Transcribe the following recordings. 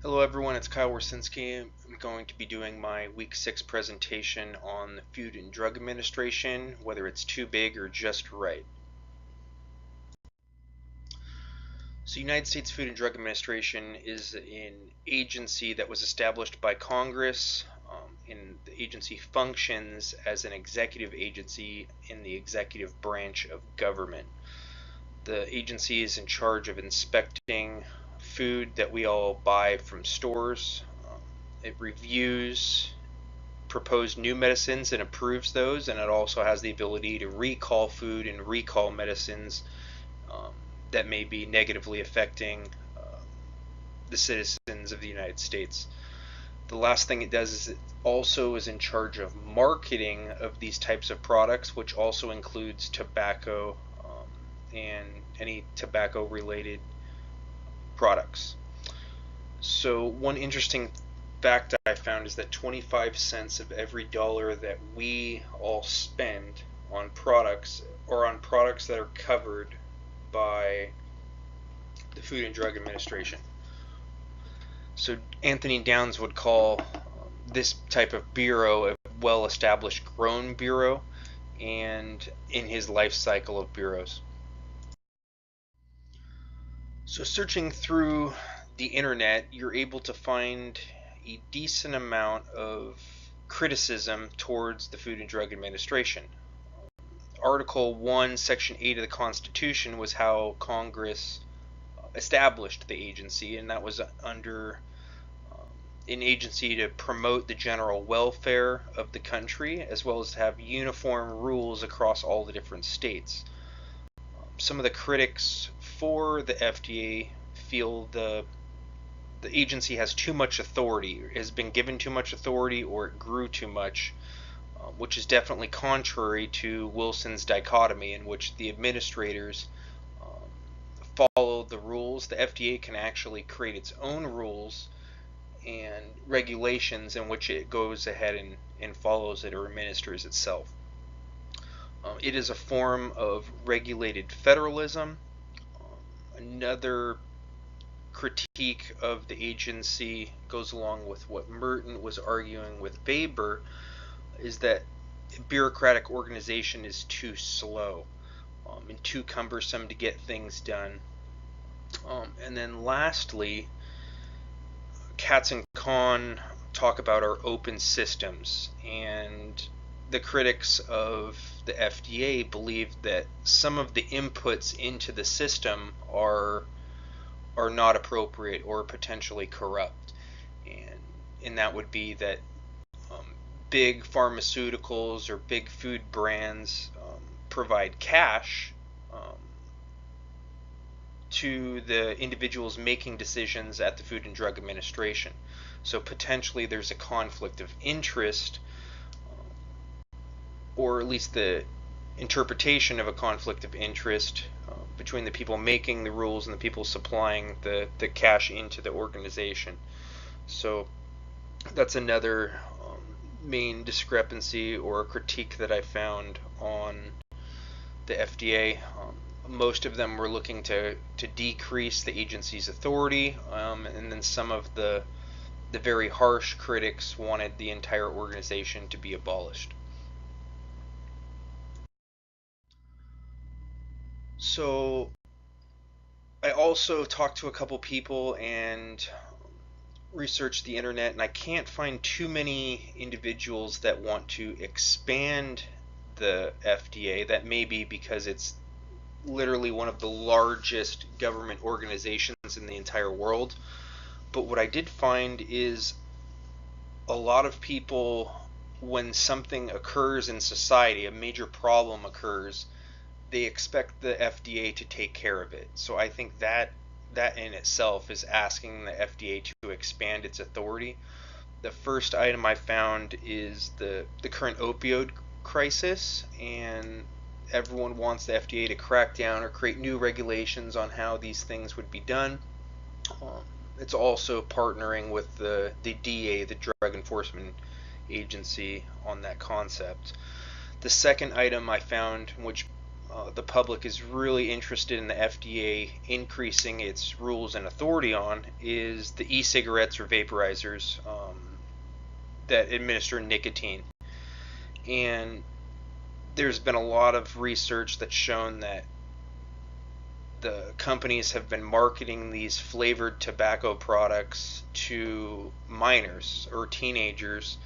Hello everyone, it's Kyle Warsinski. I'm going to be doing my week 6 presentation on the Food and Drug Administration, whether it's too big or just right. So United States Food and Drug Administration is an agency that was established by Congress, and the agency functions as an executive agency in the executive branch of government. The agency is in charge of inspecting food that we all buy from stores. It reviews proposed new medicines and approves those, and it also has the ability to recall food and recall medicines um, that may be negatively affecting the citizens of the United States. The last thing it does is it also is in charge of marketing of these types of products, which also includes tobacco and any tobacco related products. So one interesting fact I found is that 25 cents of every dollar that we all spend on products or on products that are covered by the Food and Drug Administration. So Anthony Downs would call this type of bureau a well-established grown bureau, and in his life cycle of bureaus. So searching through the internet, you're able to find a decent amount of criticism towards the Food and Drug Administration. Article 1, Section 8 of the Constitution was how Congress established the agency, and that was under an agency to promote the general welfare of the country, as well as to have uniform rules across all the different states. Some of the critics for the FDA feel the agency has too much authority, has been given too much authority, or it grew too much, which is definitely contrary to Wilson's dichotomy, in which the administrators follow the rules. The FDA can actually create its own rules and regulations in which it goes ahead and follows it or administers itself. It is a form of regulated federalism. Another critique of the agency goes along with what Merton was arguing with Weber, is that bureaucratic organization is too slow and too cumbersome to get things done. And then lastly, Katz and Kahn talk about our open systems, and the critics of the FDA believe that some of the inputs into the system are not appropriate or potentially corrupt, and that would be that big pharmaceuticals or big food brands provide cash to the individuals making decisions at the Food and Drug Administration. So potentially there's a conflict of interest, or at least the interpretation of a conflict of interest between the people making the rules and the people supplying the cash into the organization. So that's another main discrepancy or critique that I found on the FDA. Most of them were looking to decrease the agency's authority, and then some of the very harsh critics wanted the entire organization to be abolished. So I also talked to a couple people and researched the internet, and I can't find too many individuals that want to expand the FDA. That may be because it's literally one of the largest government organizations in the entire world. But what I did find is a lot of people, when something occurs in society, a major problem occurs, they expect the FDA to take care of it. So I think that in itself is asking the FDA to expand its authority. The first item I found is the current opioid crisis, and everyone wants the FDA to crack down or create new regulations on how these things would be done. It's also partnering with the DA, the Drug Enforcement Agency, on that concept. The second item I found, which the public is really interested in the FDA increasing its rules and authority on is the e-cigarettes or vaporizers that administer nicotine. And there's been a lot of research that's shown that the companies have been marketing these flavored tobacco products to minors or teenagers,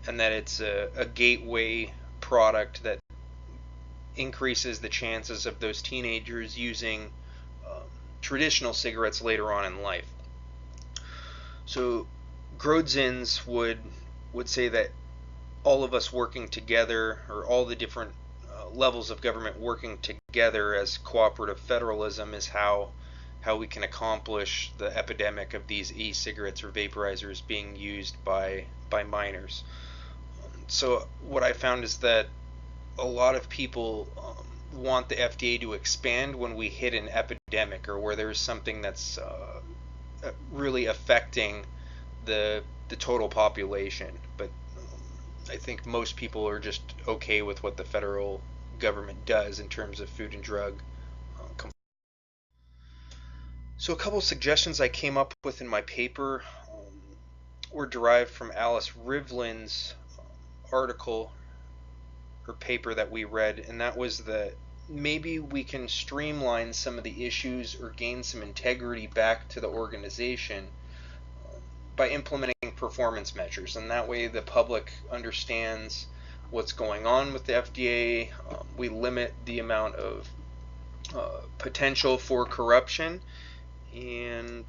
and that it's a gateway product that increases the chances of those teenagers using traditional cigarettes later on in life. So Grodzins would say that all of us working together, or all the different levels of government working together as cooperative federalism, is how we can accomplish the epidemic of these e-cigarettes or vaporizers being used by minors. So what I found is that a lot of people want the FDA to expand when we hit an epidemic, or where there's something that's really affecting the total population. But I think most people are just okay with what the federal government does in terms of food and drug. So a couple of suggestions I came up with in my paper were derived from Alice Rivlin's article or paper that we read, and that was that maybe we can streamline some of the issues or gain some integrity back to the organization by implementing performance measures, and that way the public understands what's going on with the FDA. We limit the amount of potential for corruption, and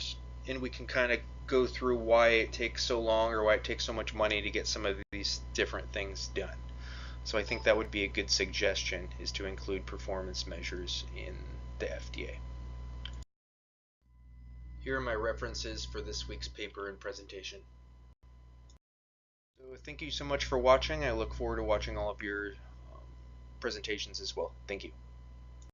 we can kind of go through why it takes so long, or why it takes so much money to get some of these different things done. So I think that would be a good suggestion, is to include performance measures in the FDA. Here are my references for this week's paper and presentation. So thank you so much for watching. I look forward to watching all of your presentations as well. Thank you.